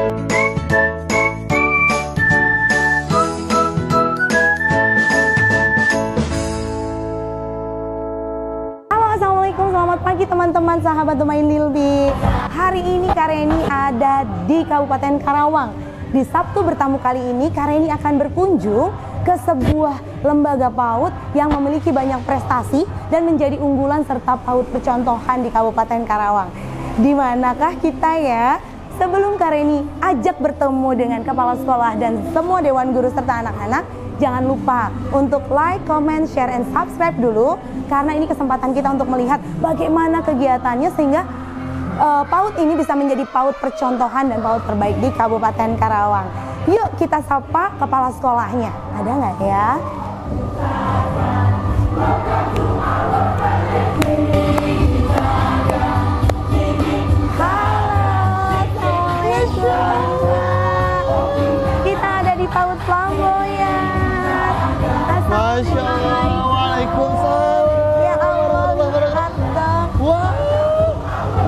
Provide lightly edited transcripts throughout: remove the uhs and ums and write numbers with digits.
Selamat pagi teman-teman sahabat Domain Lilby. Hari ini Kak Reni ada di Kabupaten Karawang. Di Sabtu bertamu kali ini Kak Reni akan berkunjung ke sebuah lembaga PAUD yang memiliki banyak prestasi dan menjadi unggulan serta PAUD percontohan di Kabupaten Karawang. Di manakah kita ya? Sebelum Kak Reni ajak bertemu dengan kepala sekolah dan semua dewan guru serta anak-anak, jangan lupa untuk like, comment, share, and subscribe dulu. Karena ini kesempatan kita untuk melihat bagaimana kegiatannya sehingga PAUD ini bisa menjadi PAUD percontohan dan PAUD terbaik di Kabupaten Karawang. Yuk kita sapa kepala sekolahnya. Ada nggak ya? Kita ada di PAUD Flamboyan. Masya Allah, waalaikumsalam. Ya Allah, Wah,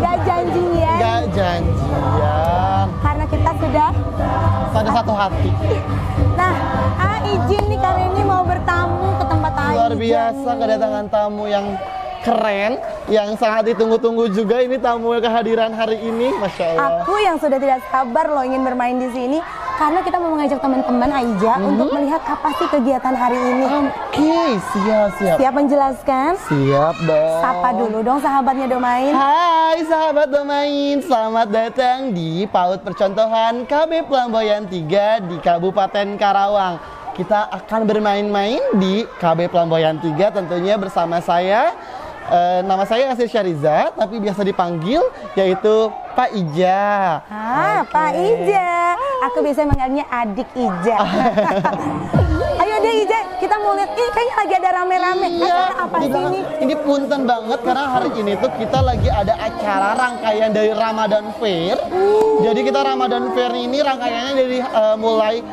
gak janjian. gak janjian. Karena kita sudah Pada satu hati. Nah, izin nih Kak Reni mau bertamu ke tempat Luar biasa kedatangan tamu yang keren, yang sangat ditunggu-tunggu juga. Ini tamu kehadiran hari ini, Masya Allah. Aku yang sudah tidak sabar loh ingin bermain di sini karena kita mau mengajak teman-teman Aija untuk melihat apa sih kegiatan hari ini. Oke, siap. Siap menjelaskan? Siap dong. Sapa dulu dong sahabatnya Domain. Hai sahabat Domain, selamat datang di PAUD Percontohan KB Flamboyan 3 di Kabupaten Karawang. Kita akan bermain-main di KB Flamboyan 3 tentunya bersama saya. Nama saya Asir Syariza, tapi biasa dipanggil yaitu Pak Ija. Pak Ija. Aku biasa manggilnya adik Ija. Ayo deh Ija, kita mau lihat. Kayaknya lagi ada rame-rame. Apa sih ini? Ini punten banget karena hari ini tuh kita lagi ada acara rangkaian dari Ramadan Fair. Jadi kita Ramadan Fair ini rangkaiannya dari mulai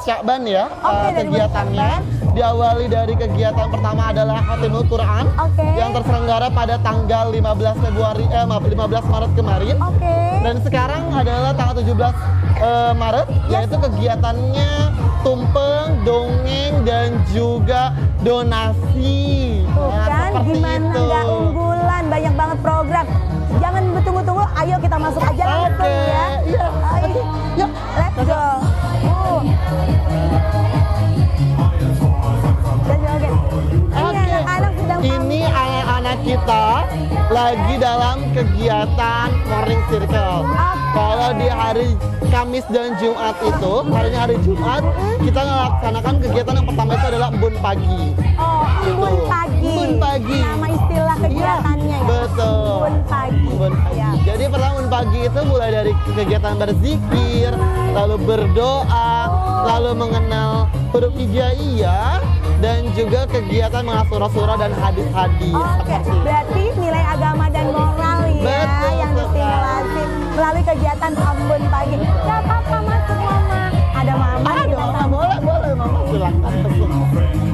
Syakban ya, kegiatannya. Diawali dari kegiatan pertama adalah Khatimul Quran yang terselenggara pada tanggal 15 Maret kemarin. Dan sekarang adalah tanggal 17 Maret, yaitu kegiatannya tumpeng, dongeng, dan juga donasi. Tuh kan, gimana nggak unggulan, banyak banget program. Jangan bertunggu-tunggu, ayo kita masuk aja langsung ya. Iya. Yuk, let's go. Ini anak-anak kita lagi dalam kegiatan morning circle. Kalau di hari Kamis dan Jumat itu, harinya hari Jumat, kita melaksanakan kegiatan yang pertama itu adalah embun pagi. Embun pagi. Embun pagi. Nama istilah kegiatannya ya. Betul. Embun pagi. Embun pagi. Jadi pertama embun pagi itu mulai dari kegiatan berzikir, lalu berdoa, lalu mengenal huruf hijaiyah, dan juga kegiatan menghafal surah-surah dan hadis-hadis. Berarti nilai agama dan moral ya. Betul, yang distimulasi melalui kegiatan embun pagi. Gak apa-apa masuk Mama. Ada Mama dong. Boleh Mama, silakan.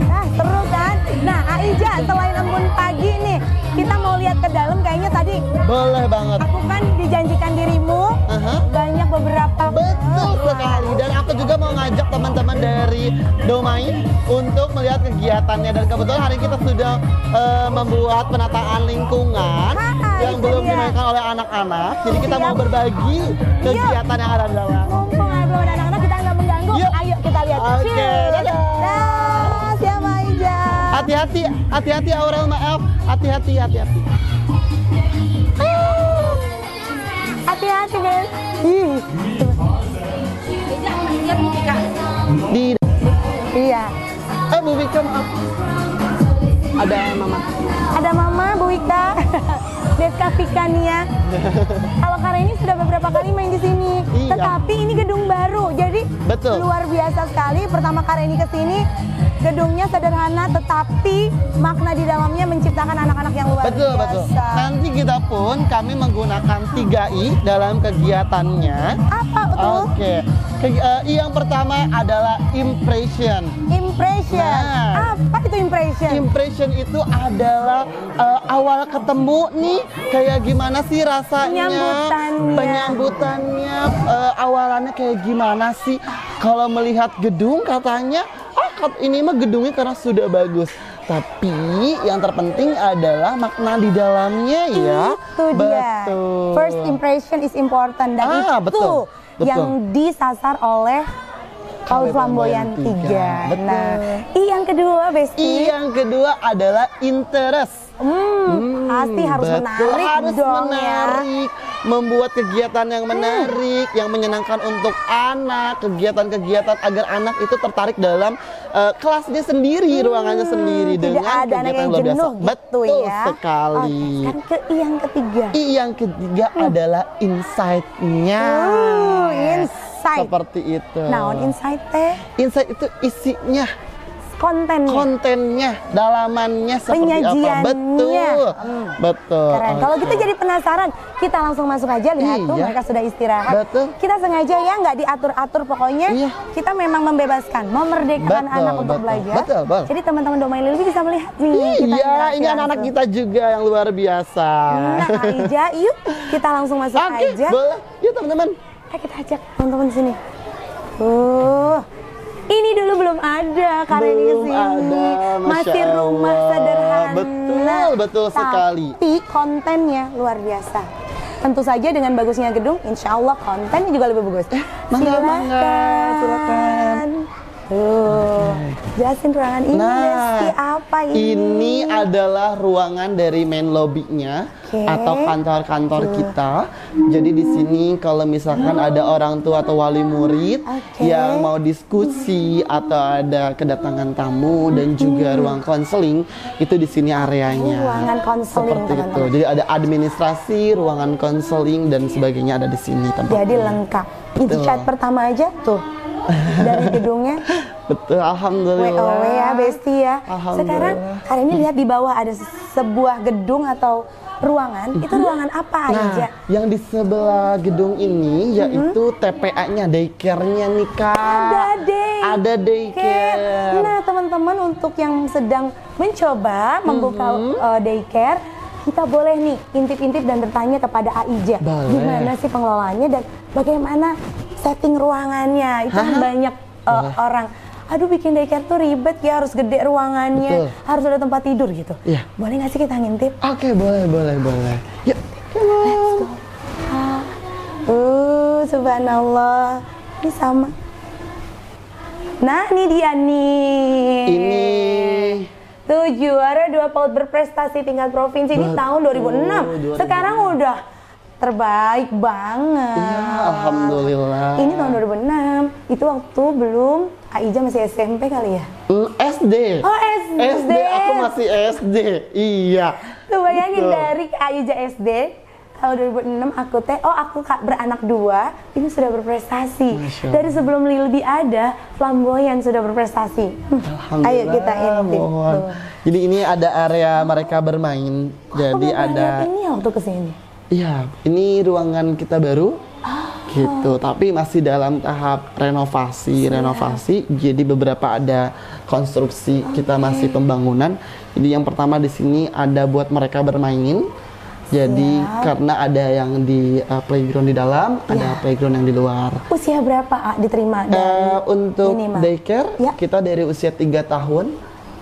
Nah, seru kan? Nah, Aija, selain embun pagi nih, kita mau lihat ke dalam kayaknya tadi. Boleh banget. Aku kan dijanjikan dirimu banyak beberapa. Betul sekali. Dan aku juga mau ngajak teman-teman dari Domain untuk melihat kegiatannya. Dan kebetulan hari ini kita sudah membuat penataan lingkungan yang belum dimainkan oleh anak-anak. Jadi kita mau berbagi kegiatan yang ada di dalam. Mumpung belum ada anak-anak, kita nggak mengganggu. Ayo kita lihat. Oke, dadah. Siapa Aija? Hati-hati Aurel, maaf. Hati-hati. Hati-hati guys. Iya. Bu Wika, maaf. Ada Mama. Ada Mama, Bu Wika. Deska Fikania. Kalau Kak Reni sudah beberapa kali main di sini. Tetapi ini gedung baru. Jadi luar biasa sekali. Pertama Kak Reni ke sini, gedungnya sederhana tetapi makna di dalamnya menciptakan anak-anak yang luar biasa. Betul. Nanti kita pun kami menggunakan 3I dalam kegiatannya. Apa betul? I yang pertama adalah impression. Nah, apa itu impression? Impression itu adalah awal ketemu nih, kayak gimana sih rasanya, penyambutannya, awalannya kayak gimana sih? Kalau melihat gedung katanya, ini mah gedungnya karena sudah bagus. Tapi yang terpenting adalah makna di dalamnya ya. Itu dia. Betul. First impression is important, dan itu betul. yang disasar oleh KW Flamboyan 3. Betul. Nah, yang kedua, Besti. Yang kedua adalah interest. Pasti harus menarik harus dong menarik, membuat kegiatan yang menarik, yang menyenangkan untuk anak, kegiatan-kegiatan agar anak itu tertarik dalam kelasnya sendiri, ruangannya sendiri, Tidak dengan ada anak kegiatan yang luar biasa. jenuh gitu Betul ya. sekali. Sekarang ke yang ketiga. Yang ketiga adalah insight-nya. Insight. Seperti itu. Naon insight teh? Insight itu isinya, kontennya, dalamannya seperti apa. penyajiannya. Betul. Keren. Kalau kita jadi penasaran, kita langsung masuk aja. Lihat tuh, mereka sudah istirahat. Betul. Kita sengaja ya, nggak diatur-atur, pokoknya kita memang membebaskan, memerdekakan anak untuk belajar. Betul. Jadi teman-teman Domain Lilby bisa melihat nih. Iya, ini anak-anak kita juga yang luar biasa. Nah, Aija, yuk kita langsung masuk aja. Boleh. Yuk teman-teman. Ayo kita ajak teman-teman di sini. Ini dulu belum ada karena ini kesini. Masih rumah sederhana. Betul sekali. Tapi kontennya luar biasa. Tentu saja dengan bagusnya gedung, insya Allah kontennya juga lebih bagus. Silakan. Tuh, jelasin ruangan ini, Besti, apa ini? Ini adalah ruangan dari main lobby-nya atau kantor-kantor kita. Jadi di sini kalau misalkan ada orang tua atau wali murid yang mau diskusi atau ada kedatangan tamu dan juga ruang konseling, itu di sini areanya. Ruangan konseling, seperti itu. Jadi ada administrasi, ruangan konseling dan sebagainya ada di sini tempatnya. Jadi lengkap. Itu chat pertama aja tuh. Dari gedungnya. Betul, alhamdulillah. WOW ya, Besti ya. Sekarang kali ini lihat di bawah ada sebuah gedung atau ruangan. Itu ruangan apa aja? Yang di sebelah gedung ini yaitu TPA-nya, daycare-nya nih Kak. Ada daycare. Nah, teman-teman untuk yang sedang mencoba membuka daycare, kita boleh nih intip-intip dan bertanya kepada Aija. Gimana sih pengelolaannya dan bagaimana setting ruangannya. Itu kan banyak orang, aduh bikin daycare tuh ribet ya, harus gede ruangannya, harus ada tempat tidur gitu. Boleh nggak sih kita ngintip? Oke, boleh. Yuk, let's go. Subhanallah. Ini sama. Nah, ini dia nih. Ini tuh juara 2 PAUD berprestasi tingkat provinsi ini tahun 2006. Sekarang udah terbaik banget. Iya, alhamdulillah. Ini tahun 2006. Itu waktu belum Aija masih SMP kali ya? SD. Oh, SD. Aku masih SD. Iya. Tuh bayangin dari Aija SD tahun 2006 aku beranak 2, ini sudah berprestasi. Dari sebelum Lilby ada, Flamboyan sudah berprestasi. Ayo kita intip. Jadi ini ada area mereka bermain. Jadi ada ini waktu kesini. Iya, ini ruangan kita baru, gitu. Tapi masih dalam tahap renovasi. Jadi beberapa ada konstruksi, kita masih pembangunan. Jadi yang pertama di sini ada buat mereka bermain. Jadi karena ada yang di playground di dalam, ada playground yang di luar. Usia berapa diterima? Untuk daycare kita dari usia 3 tahun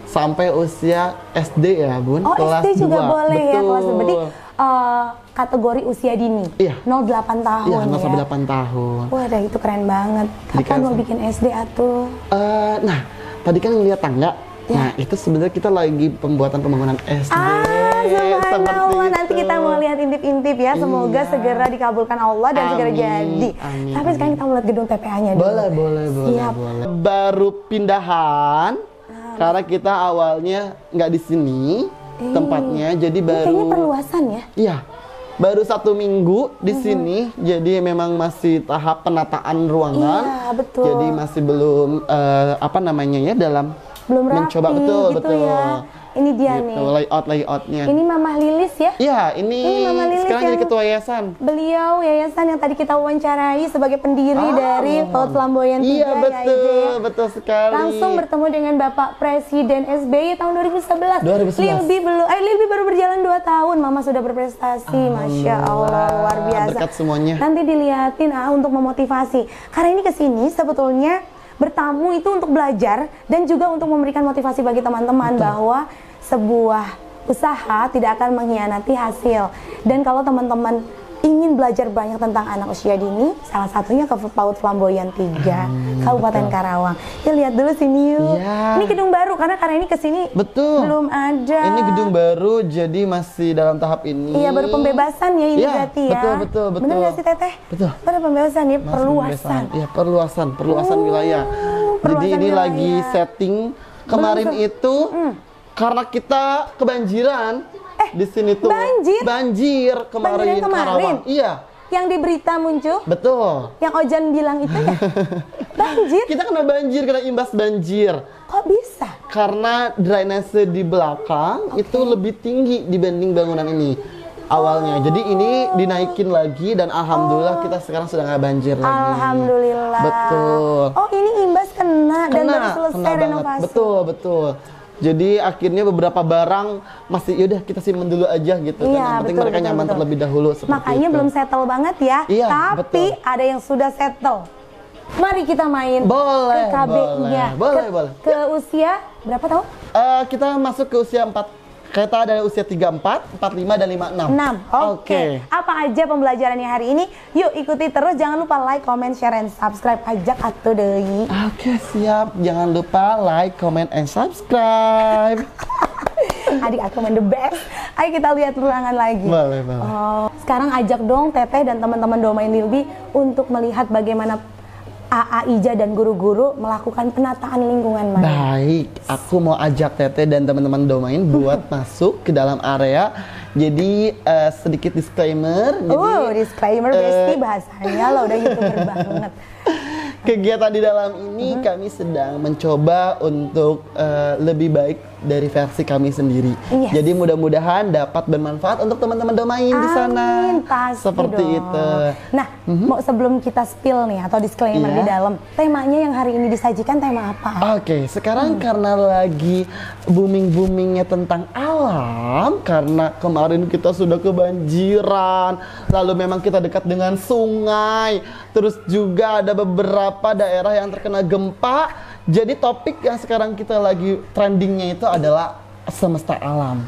sampai usia SD ya, Bun. Oh, kelas SD juga 2. boleh ya, kelas 2. Berarti kategori usia dini. 0-8 tahun. Iya, 0-8 tahun. Wah, itu keren banget. Kapan mau bikin SD atuh? Nah, tadi kan ngeliat tangga. Nah, itu sebenarnya kita lagi pembangunan SD. Subhanallah, nanti kita mau lihat intip-intip ya. Semoga segera dikabulkan Allah dan segera jadi. Tapi sekarang kita mau lihat gedung TPA-nya dulu. Boleh. Baru pindahan. Karena kita awalnya nggak di sini tempatnya, jadi baru. Kayaknya perluasan ya? Iya, baru 1 minggu di sini, jadi memang masih tahap penataan ruangan. Iya, betul. Jadi masih belum dalam belum mencoba rapi, betul. Ya. ini dia gitu, nih. layoutnya. Ini Mama Lilis ya? Iya, ini Mama Lilis sekarang jadi yang ketua yayasan. Beliau yayasan yang tadi kita wawancarai sebagai pendiri dari PAUD Flamboyan 3. Iya, betul, ya, Ije, ya. betul sekali. Langsung bertemu dengan Bapak Presiden SBY tahun 2011. 2011. Lilby baru berjalan 2 tahun, Mama sudah berprestasi. Masya Allah, luar biasa. Berkat semuanya. Nanti dilihatin untuk memotivasi. Karena ini kesini sebetulnya bertamu itu untuk belajar dan juga untuk memberikan motivasi bagi teman-teman bahwa sebuah usaha tidak akan mengkhianati hasil. Dan kalau teman-teman ingin belajar banyak tentang anak usia dini, salah satunya ke PAUD Flamboyan 3 Kabupaten Karawang. Ya lihat dulu sini yuk. Ya. Ini gedung baru karena ini kesini belum ada. Ini gedung baru, jadi masih dalam tahap ini. Iya, baru pembebasan ya ini berarti ya. Betul. Benar nggak sih Teteh? Betul. Baru pembebasan ya, perluasan. Iya, perluasan wilayah. Jadi ini wilayah. lagi setting. Kemarin itu karena kita kebanjiran di sini tuh. Banjir kemarin. Karawang. Iya. Yang di berita muncul? Betul. Yang Ojan bilang itu ya? Banjir? Kita kena banjir, kena imbas banjir. Kok bisa? Karena drainase di belakang itu lebih tinggi dibanding bangunan ini awalnya. Jadi ini dinaikin lagi dan alhamdulillah kita sekarang sudah nggak banjir lagi. Alhamdulillah. Betul. Oh, ini imbas kena dan baru selesai renovasi. Betul. Jadi akhirnya beberapa barang masih yaudah kita simpen dulu aja gitu kan. Yang penting mereka nyaman terlebih dahulu seperti Makanya itu. belum settle banget ya. Iya, tapi ada yang sudah settle. Mari kita main ke KB-nya. Boleh. Ke usia berapa tahun? Kita masuk ke usia 4. Kita ada usia 34, 45 dan 56. 6. Oke. Apa aja pembelajarannya hari ini? Yuk ikuti terus, jangan lupa like, comment, share, and subscribe. Ajak atuh deui. Oke, siap. Jangan lupa like, comment, and subscribe. Adik aku main the best. Ayo kita lihat ruangan lagi. Boleh. Sekarang ajak dong Teteh dan teman-teman Domain Lilby untuk melihat bagaimana Ija dan guru-guru melakukan penataan lingkungan main. Baik, aku mau ajak Teteh dan teman-teman Domain buat masuk ke dalam area. Jadi sedikit disclaimer. Disclaimer besti bahasanya lo udah YouTuber banget. Kegiatan di dalam ini kami sedang mencoba untuk lebih baik dari versi kami sendiri. Yes. Jadi mudah-mudahan dapat bermanfaat untuk teman-teman Domain di sana. Pasti seperti dong. itu. Nah, mau sebelum kita spill nih atau disclaimer di dalam, temanya yang hari ini disajikan tema apa? Oke, sekarang karena lagi booming-boomingnya tentang alam, karena kemarin kita sudah kebanjiran, lalu memang kita dekat dengan sungai, terus juga ada beberapa daerah yang terkena gempa. Jadi topik yang sekarang kita lagi trendingnya itu adalah semesta alam.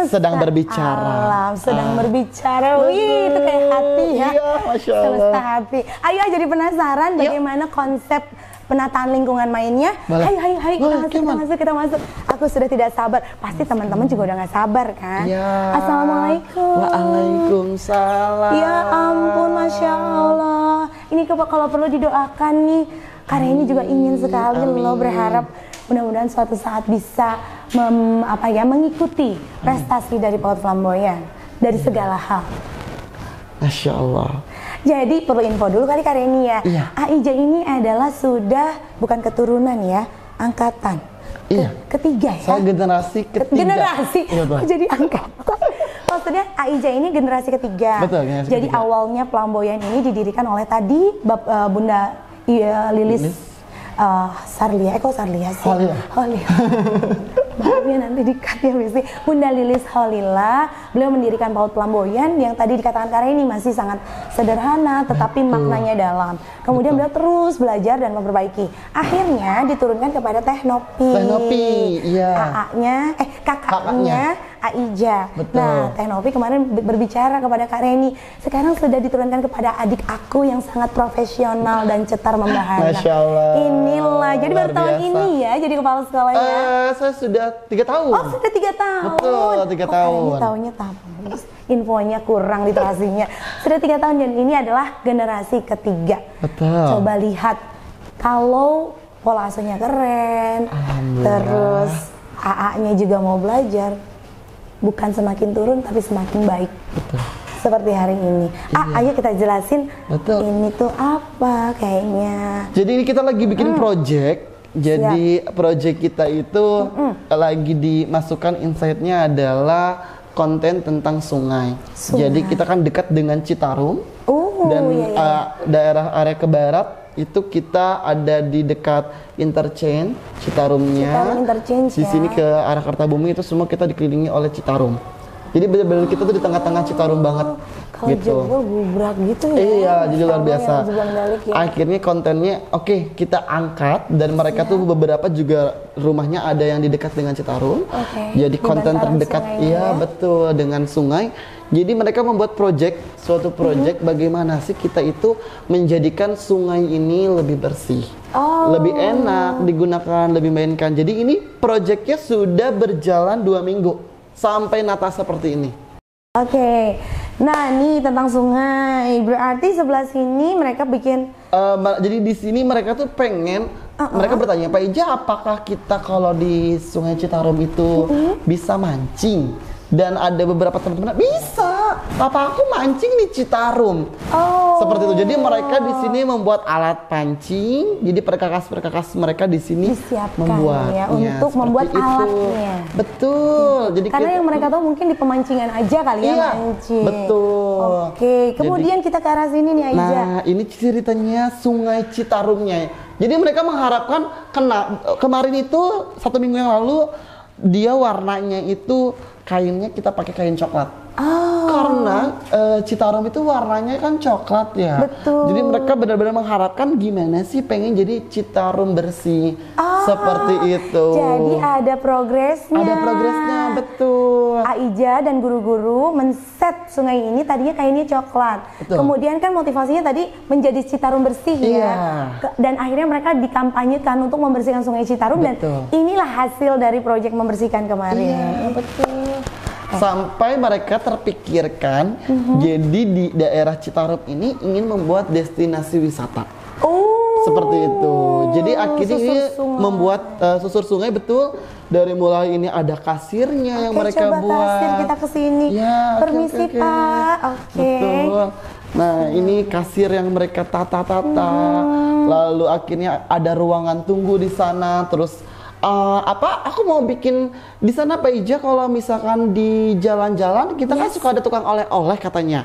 Sedang berbicara. Sedang berbicara. Wih, itu kayak hati ya. Iya, Masya Allah. Semesta hati. Ayo jadi penasaran bagaimana konsep penataan lingkungan mainnya. Ayo kita masuk. Aku sudah tidak sabar. Pasti teman-teman juga udah gak sabar kan? Ya. Assalamualaikum. Waalaikumsalam. Ya ampun, Masya Allah. Ini kalau perlu didoakan nih. Karena ini juga ingin sekali loh, berharap mudah-mudahan suatu saat bisa mengikuti prestasi dari PAUD Flamboyan dari segala hal. Masya Allah. Jadi perlu info dulu kali Kareni ya. Iya. Ija ini adalah sudah bukan keturunan ya, angkatan. Ketiga ya. Saya generasi ketiga. Generasi. Jadi angkatan. Maksudnya Ija ini generasi ketiga. Betul, generasi Jadi ketiga. awalnya Flamboyan ini didirikan oleh tadi Bunda Lilis Sarlia. Kok Sarlia sih? Holila. Maaf ya nanti di-cut ya Besti. Bunda Lilis Holila, beliau mendirikan PAUD Flamboyan yang tadi dikatakan Kareni masih sangat sederhana tetapi maknanya dalam. Kemudian beliau terus belajar dan memperbaiki. Akhirnya diturunkan kepada Teh Nopi. Iya. Kakaknya Ija. Betul. Nah, Teh Nopi kemarin berbicara kepada Kak Reni. Sekarang sudah diturunkan kepada adik aku yang sangat profesional dan cetar membahana. Masya Allah. Inilah. Jadi baru tahun ini ya jadi kepala sekolahnya. Saya sudah 3 tahun. Oh, sudah 3 tahun. Betul, 3 tahun. Ini tahunnya tabus. Infonya kurang literasinya. Sudah 3 tahun dan ini adalah generasi ketiga. Betul. Coba lihat kalau pola asuhnya keren, terus AA-nya juga mau belajar. Bukan semakin turun tapi semakin baik. Betul. Seperti hari ini. Ayo kita jelasin. Betul. Ini tuh apa kayaknya. Jadi ini kita lagi bikin project Jadi project kita itu lagi dimasukkan insight-nya adalah konten tentang sungai. Jadi kita kan dekat dengan Citarum dan daerah area ke barat itu kita ada di dekat interchange Citarumnya. Citarum Interchange di sini ke arah Kartabumi itu semua kita dikelilingi oleh Citarum. Jadi benar-benar kita tuh di tengah-tengah Citarum banget. Kalau Gitu. jebol gubrak gitu ya. Iya, jadi luar biasa. Ya. Akhirnya kontennya oke, kita angkat dan mereka tuh beberapa juga rumahnya ada yang di dekat dengan Citarum. Jadi di konten bantaran terdekat sungainya iya betul dengan sungai. Jadi mereka membuat suatu project bagaimana sih kita itu menjadikan sungai ini lebih bersih. Lebih enak digunakan, lebih mainkan. Jadi ini projectnya sudah berjalan 2 minggu sampai nata seperti ini. Oke, nah ini tentang sungai. Berarti sebelah sini mereka bikin. Jadi di sini mereka tuh pengen, mereka bertanya, Pak Ija, apakah kita kalau di Sungai Citarum itu bisa mancing? Dan ada beberapa teman-teman bisa, papa aku mancing di Citarum. Seperti itu. Jadi mereka di sini membuat alat pancing. Jadi perkakas mereka di sini membuat ya, untuk membuat alatnya. Betul. Jadi karena yang mereka tahu mungkin di pemancingan aja kali ya mancing. Betul. Oke, kemudian kita ke arah sini nih Aiza. Nah, ini ceritanya Sungai Citarumnya. Jadi mereka mengharapkan kemarin itu 1 minggu yang lalu dia warnanya itu kainnya kita pakai kain coklat. Karena Citarum itu warnanya kan coklat ya. Betul. Jadi mereka benar-benar mengharapkan gimana sih pengen jadi Citarum bersih. Seperti itu. Jadi ada progresnya. Ada progresnya, betul. Aiza dan guru-guru men-set sungai ini tadinya kainnya coklat. Betul. Kemudian kan motivasinya tadi menjadi Citarum bersih ya. Dan akhirnya mereka dikampanyekan untuk membersihkan sungai Citarum. Betul. Dan inilah hasil dari proyek membersihkan kemarin. Iya, betul. Sampai mereka terpikirkan, jadi di daerah Citarum ini ingin membuat destinasi wisata. Seperti itu. Jadi akhirnya ini membuat susur sungai betul. Dari mulai ini ada kasirnya yang mereka coba buat. Kasir kita kesini. Ya, Permisi Pak. Betul. Nah ini kasir yang mereka tata-tata. Lalu akhirnya ada ruangan tunggu di sana. Terus aku mau bikin di sana Pak Ija kalau misalkan di jalan-jalan kita kan suka ada tukang oleh-oleh katanya.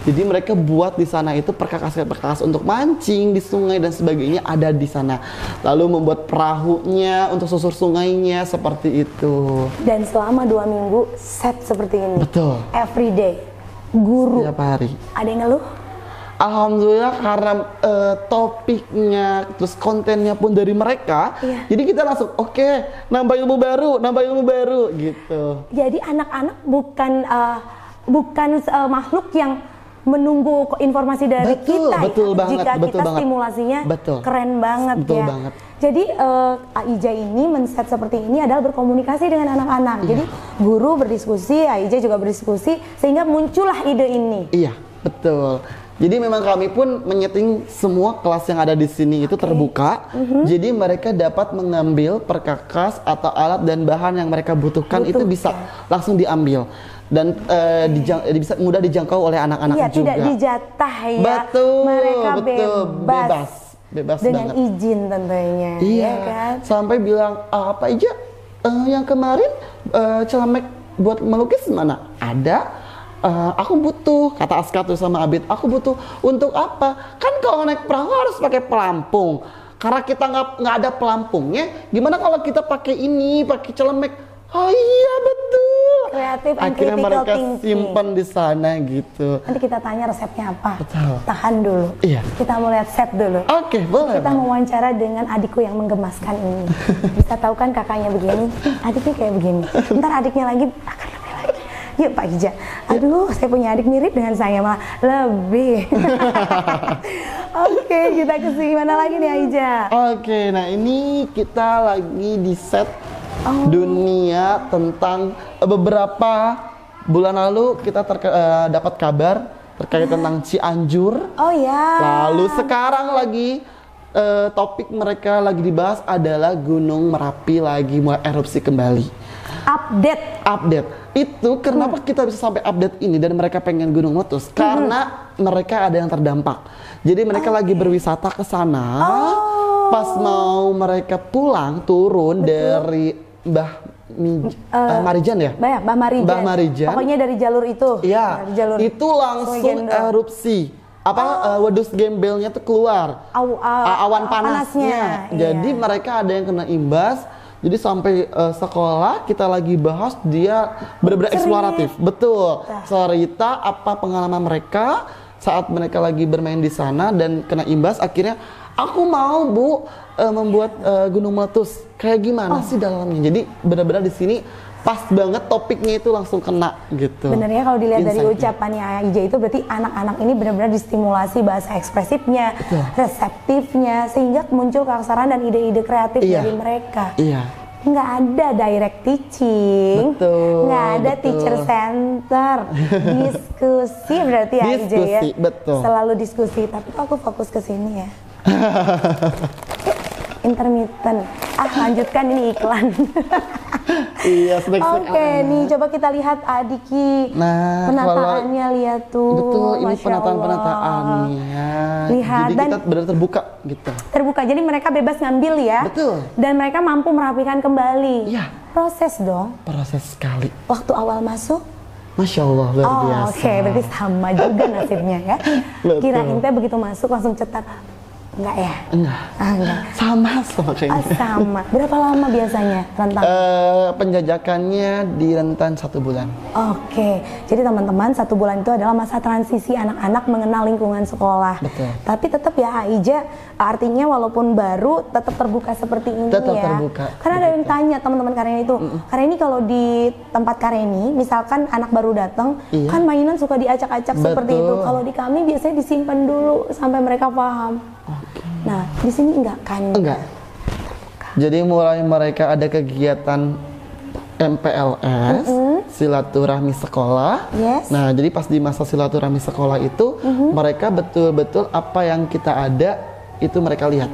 Jadi mereka buat di sana itu perkakas untuk mancing di sungai dan sebagainya ada di sana. Lalu membuat perahunya untuk susur sungainya seperti itu. Dan selama 2 minggu set seperti ini. Betul. Everyday. Guru. Setiap hari. Ada yang ngeluh? Alhamdulillah karena topiknya terus kontennya pun dari mereka, jadi kita langsung oke, nambah ilmu baru gitu. Jadi anak-anak bukan makhluk yang menunggu informasi dari kita jika kita stimulasinya keren banget ya. Jadi Aiza ini men-set seperti ini adalah berkomunikasi dengan anak-anak. Jadi guru berdiskusi, Aiza juga berdiskusi sehingga muncullah ide ini. Iya, betul. Jadi memang kami pun menyeting semua kelas yang ada di sini itu terbuka. Jadi mereka dapat mengambil perkakas atau alat dan bahan yang mereka butuhkan itu bisa langsung diambil. Dan bisa mudah dijangkau oleh anak-anak juga. Tidak dijatah ya. Betul. Mereka bebas dengan banget. izin tentunya. Iya kan? Sampai bilang apa Ija? Yang kemarin celemek buat melukis mana? Ada. Aku butuh, kata Aska tuh sama Abid, aku butuh untuk apa? Kan kalau naik perahu harus pakai pelampung. Karena kita nggak ada pelampungnya, gimana kalau kita pakai ini, pakai celemek? Oh iya betul. Kreatif and akhirnya critical mereka thinking. simpan di sana gitu. Nanti kita tanya resepnya apa. Betul. Tahan dulu. Iya. Kita mau lihat set dulu. Oke, boleh. Kita mau wawancara dengan adikku yang menggemaskan ini. Bisa tahu kan kakaknya begini, adiknya kayak begini. Ntar adiknya lagi akan lebih lagi. Yuk Pak Ija. Aduh, saya punya adik mirip dengan saya malah lebih. Oke, kita ke sini mana lagi nih Aiza? Oke, nah ini kita lagi di set dunia tentang beberapa bulan lalu kita dapat kabar terkait tentang Cianjur. Oh ya. Lalu sekarang lagi topik mereka lagi dibahas adalah Gunung Merapi lagi mau erupsi kembali. Update. Itu kenapa kita bisa sampai update ini dan mereka pengen gunung meletus? Karena mereka ada yang terdampak. Jadi mereka lagi berwisata ke sana. Pas mau mereka pulang turun dari Marijan ya? Mbah Marijan. Mbah Marijan. Pokoknya dari jalur itu. Iya. Itu langsung erupsi. Wedus gembelnya tuh keluar. Awan panasnya. Jadi mereka ada yang kena imbas. Jadi sampai sekolah kita lagi bahas, dia benar-benar eksploratif. Betul. Cerita apa pengalaman mereka saat mereka lagi bermain di sana dan kena imbas. Akhirnya aku mau membuat gunung meletus. Kayak gimana sih dalamnya? Jadi benar-benar di sini pas banget topiknya itu langsung kena gitu. Benernya kalau dilihat dari ucapannya Aija itu berarti anak-anak ini benar-benar distimulasi bahasa ekspresifnya, reseptifnya, sehingga muncul keakraban dan ide-ide kreatif dari mereka. Iya. Nggak ada direct teaching, nggak ada teacher center, diskusi berarti ya Aija ya. Betul. Selalu diskusi, tapi aku fokus ke sini ya. Intermittent. Lanjutkan ini iklan. Iya, Oke, nih coba kita lihat Adiki. Nah, penataannya lihat tuh. Betul, ini penataan-penataannya. Lihat, jadi dan kita benar terbuka gitu. Terbuka, jadi mereka bebas ngambil ya. Betul. Dan mereka mampu merapikan kembali. Iya. Proses dong. Proses sekali. Waktu awal masuk. Masya Allah, luar biasa. Oke, berarti sama juga nasibnya ya. Kirain teh begitu masuk langsung cetak. Enggak ya? Enggak. Sama kayaknya. Sama. Berapa lama biasanya rentang? Penjajakannya di rentan 1 bulan. Oke. Jadi teman-teman, 1 bulan itu adalah masa transisi anak-anak mengenal lingkungan sekolah. Betul. Tapi tetap ya Aija, artinya walaupun baru tetap terbuka seperti ini tetap ya. Terbuka. Karena ada yang tanya teman-teman Kareni itu. Kareni kalau di tempat Kareni, misalkan anak baru datang, kan mainan suka diacak-acak seperti itu. Kalau di kami biasanya disimpan dulu sampai mereka paham. Nah, di sini enggak kan? Enggak. Jadi mulai mereka ada kegiatan MPLS, silaturahmi sekolah. Nah, jadi pas di masa silaturahmi sekolah itu, mereka betul-betul apa yang kita ada itu mereka lihat.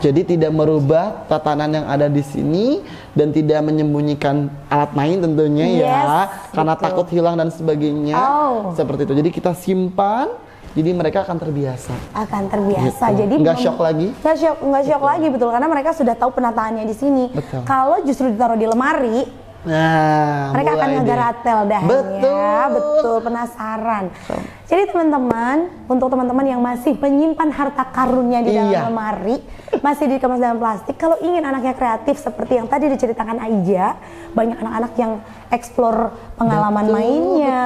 Jadi tidak merubah tatanan yang ada di sini dan tidak menyembunyikan alat main tentunya ya, karena takut hilang dan sebagainya. Seperti itu. Jadi kita simpan. Jadi mereka akan terbiasa. Gitu. Jadi nggak shock lagi. Nggak shock lagi, betul, karena mereka sudah tahu penataannya di sini. Kalau justru ditaruh di lemari, mereka akan ngegaratel dah. Betul, penasaran. Jadi teman-teman, untuk teman-teman yang masih menyimpan harta karunnya di dalam lemari, masih dikemas dalam plastik, kalau ingin anaknya kreatif seperti yang tadi diceritakan Aija, banyak anak-anak yang eksplor pengalaman mainnya.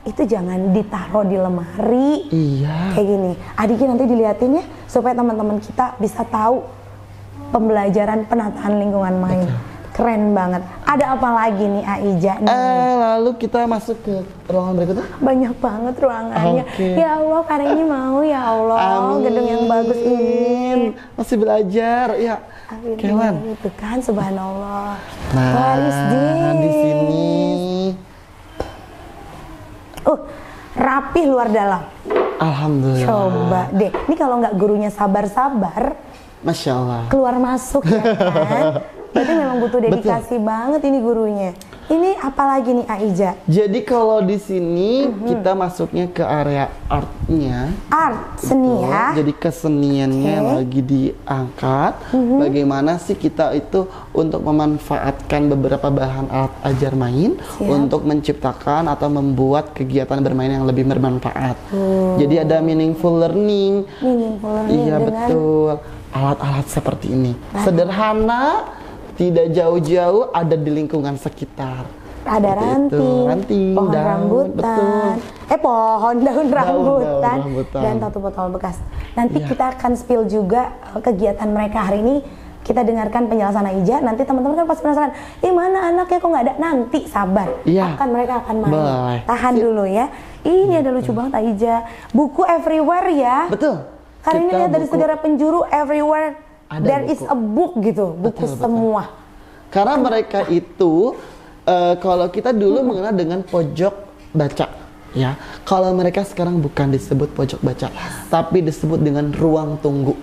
Itu jangan ditaruh di lemari. Kayak gini. Adiknya nanti diliatin ya, supaya teman-teman kita bisa tahu pembelajaran penataan lingkungan main. Keren banget. Ada apa lagi nih Aija? Lalu kita masuk ke ruangan berikutnya. Banyak banget ruangannya. Ya Allah, Kareni mau ya Allah. Gedung yang bagus ini. Masih belajar, ya. Kewan. Itu kan, subhanallah. Nah, di sini. Rapih luar dalam. Alhamdulillah. Coba deh, ini kalau nggak gurunya sabar-sabar, Masya Allah, keluar masuk ya kan. Berarti memang butuh dedikasi banget ini gurunya. Ini apalagi nih Aija? Jadi kalau di sini kita masuknya ke area artnya. Art, seni ya. Jadi keseniannya lagi diangkat. Bagaimana sih kita itu untuk memanfaatkan beberapa bahan alat ajar main untuk menciptakan atau membuat kegiatan bermain yang lebih bermanfaat. Jadi ada meaningful learning. Iya betul. Alat-alat seperti ini. Sederhana. Tidak jauh-jauh, ada di lingkungan sekitar. Ada ranting, pohon rambutan, pohon daun rambutan, dan satu botol bekas. Nanti kita akan spill juga kegiatan mereka hari ini. Kita dengarkan penjelasan Aija. Nanti teman-teman kan pasti penasaran, mana anaknya kok nggak ada? Nanti sabar, mereka akan main. Tahan dulu ya. Ini ada lucu banget Aija. Buku everywhere ya. Betul. Karena ini lihat dari segala penjuru everywhere. There is a book gitu, buku semua. Karena mereka itu, kalau kita dulu mengenal dengan pojok baca, ya. Kalau mereka sekarang bukan disebut pojok baca, tapi disebut dengan ruang tunggu.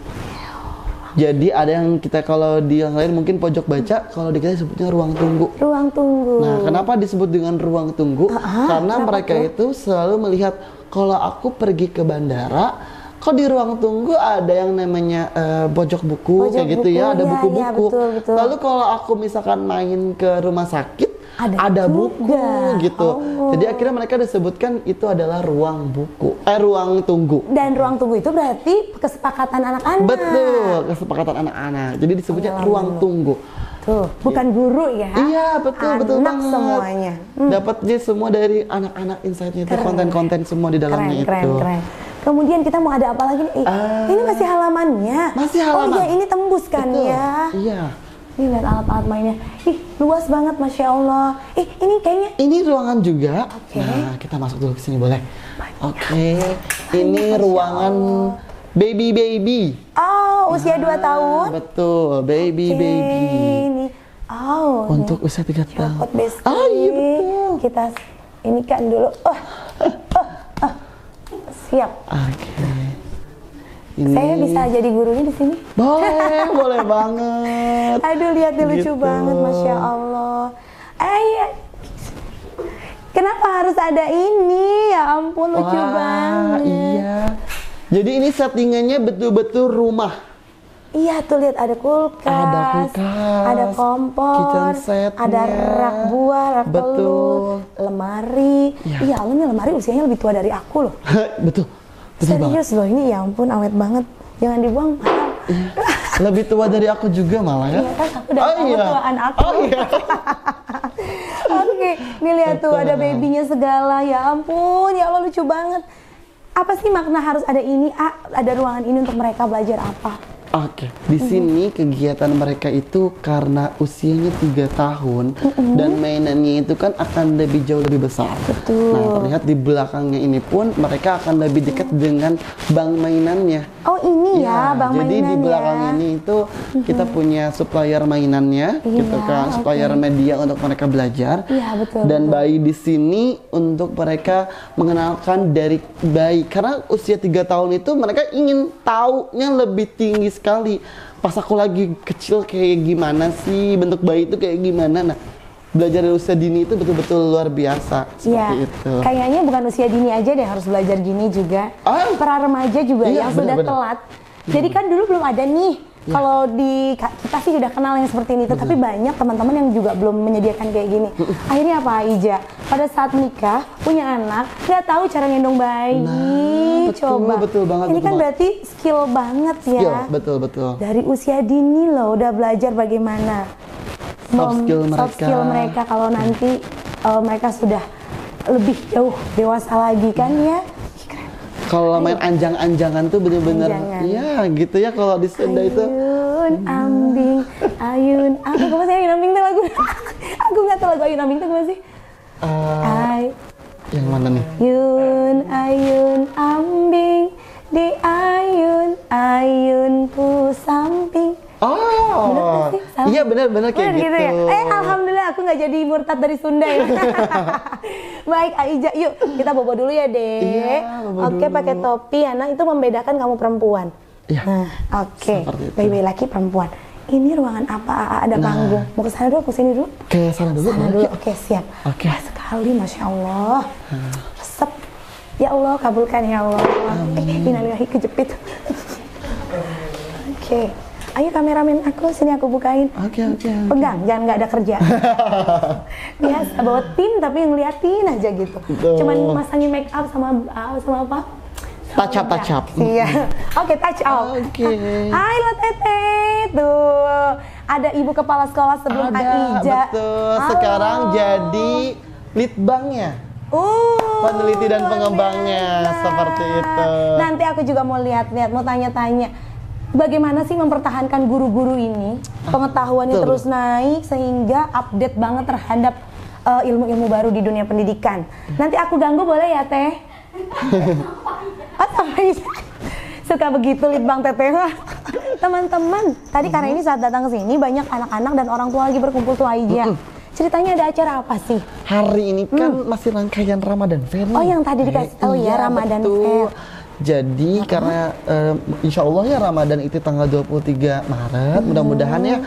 Jadi ada yang kita kalau di yang lain mungkin pojok baca, kalau di kita disebutnya ruang tunggu. Ruang tunggu. Nah, kenapa disebut dengan ruang tunggu? Karena mereka itu selalu melihat kalau aku pergi ke bandara, kok di ruang tunggu ada yang namanya pojok buku kayak gitu ya, ada buku-buku. Betul. Lalu kalau aku misalkan main ke rumah sakit, ada buku gitu. Jadi akhirnya mereka disebutkan itu adalah ruang buku, ruang tunggu. Dan ruang tunggu itu berarti kesepakatan anak-anak. Betul, kesepakatan anak-anak. Jadi disebutnya ruang tunggu. Tuh, bukan guru ya. Iya, betul banget. Semuanya. Dapatnya semua dari anak-anak, insight-nya itu, konten-konten semua di dalamnya itu. Keren. Kemudian kita mau ada apa lagi nih? Ini masih halamannya. Masih halaman. Oh iya, ini tembus kan ya. Iya. Ini lihat alat-alat mainnya. Ih, luas banget, Masya Allah. Ini kayaknya. Ini ruangan juga. Nah, kita masuk dulu ke sini boleh? Oke. Ini ruangan baby. Oh, usia 2 tahun. Betul, baby. Ini. Untuk usia 3 tahun. Besti. Iya betul. Kita ini kan dulu. Siap. Oke. Ini. Saya bisa jadi gurunya di sini. Boleh banget. Aduh, lihat dia lucu Gitu. banget, Masya Allah. Kenapa harus ada ini? Ya ampun, lucu banget. Iya. Jadi ini settingannya betul-betul rumah. Iya tuh, lihat ada kulkas, ada kompor, kitchen set-nya. ada rak buah, rak telur, lemari. Iya, Allah, ini lemari usianya lebih tua dari aku loh. Betul Serius loh, ini ya ampun awet banget. Jangan dibuang, mahal. Iya. Lebih tua dari aku juga malah ya. Iya kan, aku udah tahu tuaan aku. Oke, ini lihat tuh ada babynya segala. Ya ampun, ya Allah lucu banget. Apa sih makna harus ada ini? Ada ruangan ini untuk mereka belajar apa? Oke, di sini kegiatan mereka itu karena usianya 3 tahun dan mainannya itu kan akan lebih jauh lebih besar. Betul. Nah, terlihat di belakangnya ini pun mereka akan lebih dekat dengan bank mainannya. Oh ini ya, bank jadi mainannya. Di belakang ini itu kita punya supplier mainannya, gitu kan, supplier media untuk mereka belajar. Iya betul. Dan bayi di sini untuk mereka mengenalkan dari bayi, karena usia 3 tahun itu mereka ingin taunya lebih tinggi sekali. Pas aku lagi kecil kayak gimana sih, bentuk bayi itu kayak gimana. Nah, belajar dari usia dini itu betul-betul luar biasa seperti itu. Kayaknya bukan usia dini aja deh harus belajar gini juga. Para remaja juga yang sudah telat. Jadi kan dulu belum ada nih. Kalau di kita sih udah kenal yang seperti ini, tapi banyak teman-teman yang juga belum menyediakan kayak gini. Akhirnya apa, Ija? Pada saat menikah, punya anak, nggak tahu cara gendong bayi. Coba. Betul banget. Ini kan berarti skill banget ya. Betul. Dari usia dini loh udah belajar bagaimana soft skill mereka kalau nanti mereka sudah lebih jauh dewasa lagi kan ya. Kalau main anjang-anjangan tuh bener-bener, iya gitu ya kalau di Sunda itu. Ayun ambing, ayun apa sih ayun ambing tuh lagu? Aku nggak tahu lagu ayun ambing tuh gimana sih? Yang mana nih? Ayun ambing di ayunku samping. Oh, iya benar-benar kayak gitu. Ya? Alhamdulillah aku nggak jadi murtad dari Sunda ya. Baik, Aija, yuk kita bobo dulu ya, Dek. Iya, Oke, pakai topi, anak itu membedakan kamu perempuan. Iya. Nah, oke. Bayi laki perempuan. Ini ruangan apa? Ada panggung. Mau ke sana dulu, ke sini dulu? Ke sana dulu. Sana dulu. Oke, siap. Oke. Sekali, Masya Allah. Resep. Ya Allah, kabulkan ya Allah. Innalillahi kejepit. Oke. Ayo kameramen aku, sini aku bukain. Oke. Pegang, jangan nggak ada kerja. Biasa bawa tim tapi ngeliatin aja gitu. Cuman masangin make up sama apa? Touch up. Iya. Oke, touch up. Oke. Hai Lo Tete. Tuh, ada ibu kepala sekolah sebelum Aija. Betul. Sekarang jadi litbangnya. Peneliti dan pengembangnya seperti itu. Nanti aku juga mau lihat-lihat, mau tanya-tanya. Bagaimana sih mempertahankan guru-guru ini pengetahuannya terus naik sehingga update banget terhadap ilmu-ilmu baru di dunia pendidikan. Nanti aku ganggu boleh ya Teh? Suka begitu Litbang Teteh. Teman-teman, tadi karena ini saat datang ke sini banyak anak-anak dan orang tua lagi berkumpul tuh Aija. Ceritanya ada acara apa sih? Hari ini kan masih rangkaian Ramadan Fair. Oh, yang tadi dikasih tahu ya, Ramadan Fair. Jadi karena insya Allah ya Ramadan itu tanggal 23 Maret, mudah-mudahan ya.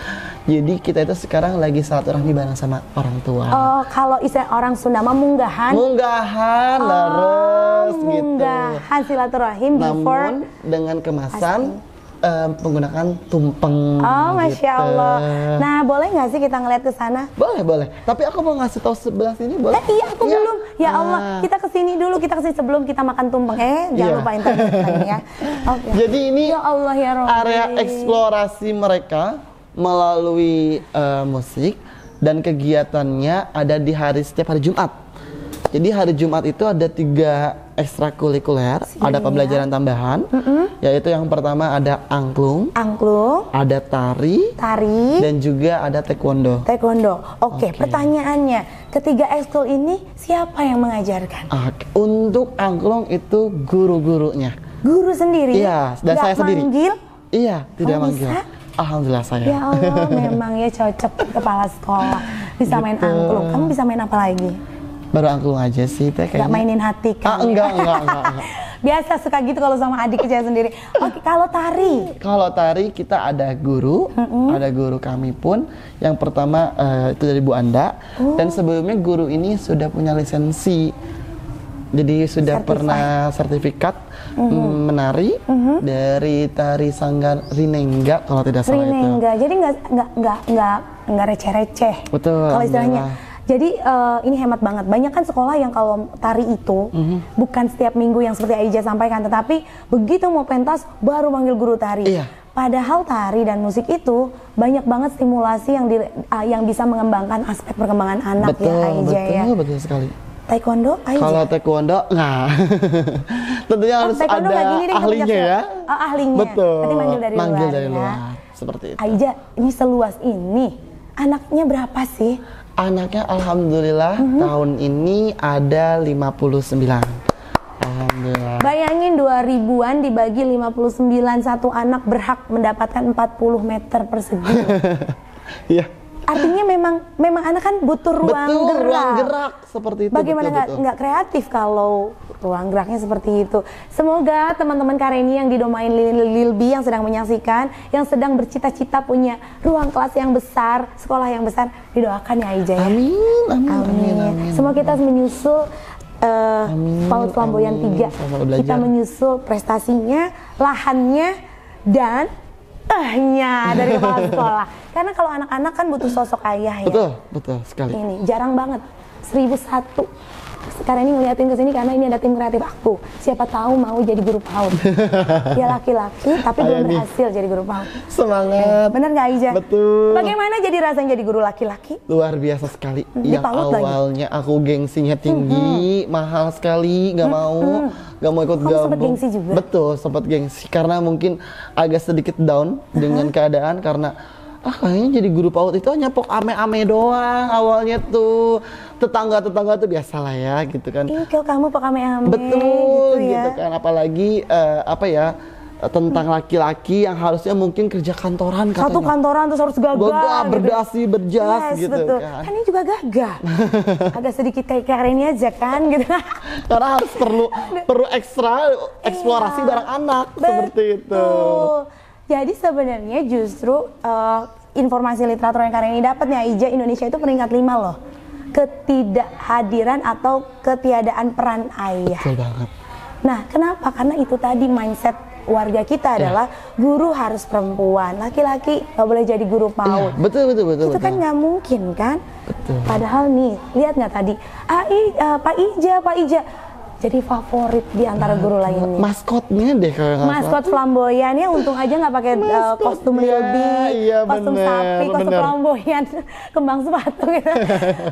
Jadi kita itu sekarang lagi silaturahmi bareng sama orang tua. Oh, kalau istilah orang Sunda mah munggahan. Munggahan, leres gitu. Munggahan silaturahim before. Namun dengan kemasan menggunakan tumpeng. Oh, Masya gitu. Allah. Nah, boleh nggak sih kita ngeliat ke sana? Boleh, boleh. Tapi aku mau ngasih tahu sebelah sini, boleh? Iya, aku belum. Ya Allah, kita kesini dulu. Kita kesini sebelum kita makan tumpeng. Jangan lupa internet ya. Oke. Jadi ini Ya Allah ya Rabbi. area eksplorasi mereka melalui musik dan kegiatannya ada di setiap hari Jumat. Jadi hari Jumat itu ada 3 ekstrakurikuler, ada pembelajaran tambahan, yaitu yang pertama ada angklung, ada tari, dan juga ada taekwondo. Oke, pertanyaannya, ketiga ekskul ini siapa yang mengajarkan? Untuk angklung itu guru-gurunya. Guru sendiri? Iya, dan saya sendiri. Manggil? Iya, tidak manggil. Bisa? Alhamdulillah saya. Ya Allah, memang ya cocok kepala sekolah. Bisa main angklung. Kamu bisa main apa lagi? Baru angklung aja sih teh kayaknya. Gak mainin hati kan? Enggak. Biasa suka gitu kalau sama adik saya sendiri. Oke, kalau tari? Kalau tari kita ada guru, ada guru kami pun. Yang pertama itu dari Bu Anda. Dan sebelumnya guru ini sudah punya lisensi. Jadi sudah pernah sertifikat menari dari tari Sanggar Rinengga kalau tidak salah itu. Rinengga. Jadi nggak receh-receh. Betul. Kalau istilahnya. Jadi ini hemat banget. Banyak kan sekolah yang kalau tari itu bukan setiap minggu yang seperti Aija sampaikan, tetapi begitu mau pentas baru manggil guru tari. Iya. Padahal tari dan musik itu banyak banget stimulasi yang bisa mengembangkan aspek perkembangan anak ya Aija ya. Betul sekali. Taekwondo, Aija? Kalau taekwondo, tentunya harus ada ahlinya ya. Ahlinya. Betul. Nanti manggil dari luar. Ya. Seperti itu. Aija, ini seluas ini. Anaknya berapa sih? Anaknya alhamdulillah tahun ini ada 59. Alhamdulillah. Bayangin 2000-an dibagi 59, satu anak berhak mendapatkan 40 meter persegi. Iya. Artinya memang anak kan butuh ruang gerak. Ruang gerak seperti itu. Bagaimana nggak kreatif kalau ruang geraknya seperti itu. Semoga teman-teman Kareni yang di domain Lilbi yang sedang menyaksikan, yang sedang bercita-cita punya ruang kelas yang besar, sekolah yang besar, didoakan ya Aija ya. Amin. Semoga kita menyusul PAUD Flamboyan 3. Kita menyusul prestasinya, lahannya, dan dari kepala sekolah. Karena kalau anak-anak kan butuh sosok ayah ya. Betul sekali. Ini jarang banget. 1001. Sekarang ini ngeliatin ke sini karena ini ada tim kreatif aku. Siapa tahu mau jadi guru PAUD. Ya laki-laki tapi belum berhasil jadi guru PAUD. Semangat. Bener nggak Aija? Betul. Bagaimana jadi rasanya jadi guru laki-laki? Luar biasa sekali. Yang awalnya aku gengsinya tinggi, mahal sekali, nggak mau ikut gabung. Sempat gengsi juga? Betul, sempat gengsi karena mungkin agak sedikit down dengan keadaan karena kayaknya jadi guru PAUD itu hanya pok ame-ame doang awalnya tuh. Tetangga-tetangga tuh biasalah ya gitu kan. Kalau kamu pok ame-ame. Betul gitu kan, apalagi tentang laki-laki yang harusnya mungkin kerja kantoran katanya. Satu kantoran terus harus gagah berdasi, berjas gitu betul. kan. Kan ini juga gagah. Agak sedikit kayak Kareni aja kan gitu. Karena harus perlu ekstra eksplorasi bareng anak seperti itu. Jadi sebenarnya justru informasi literatur yang Kareni dapat nih Aija, Indonesia itu peringkat 5 loh. Ketidakhadiran atau ketiadaan peran ayah. Betul banget. Nah, kenapa? Karena itu tadi mindset warga kita adalah guru harus perempuan, laki-laki nggak boleh jadi guru PAUD. Betul. Itu kan nggak mungkin kan? Betul. Padahal nih, lihat nggak tadi? Pak Ija. Jadi favorit di antara guru lainnya. Maskotnya deh kalau maskot flamboyan ya, untung aja nggak pakai kostum Lilbi, kostum sapi, kostum flamboyan, kembang sepatu gitu.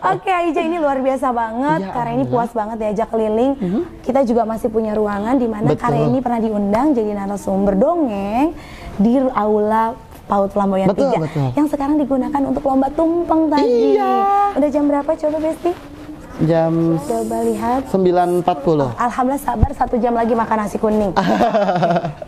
Oke Aija, ini luar biasa banget. Kareni puas banget diajak keliling. Kita juga masih punya ruangan di mana Kareni pernah diundang jadi narasumber dongeng di aula PAUD Flamboyan 3 yang sekarang digunakan untuk lomba tumpeng tadi. Udah jam berapa coba Besti? Jam coba lihat 9.40. Alhamdulillah sabar, 1 jam lagi makan nasi kuning.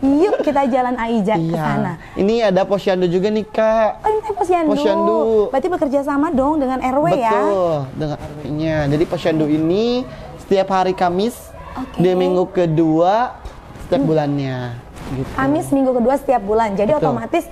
Yuk kita jalan Aija ke sana. Ini ada posyandu juga nih Kak. Oh ini posyandu. Berarti bekerja sama dong dengan RW ya? Betul, dengan RW-nya. Jadi posyandu ini setiap hari Kamis di minggu kedua setiap bulannya. Gitu. Kamis minggu kedua setiap bulan. Jadi Betul. otomatis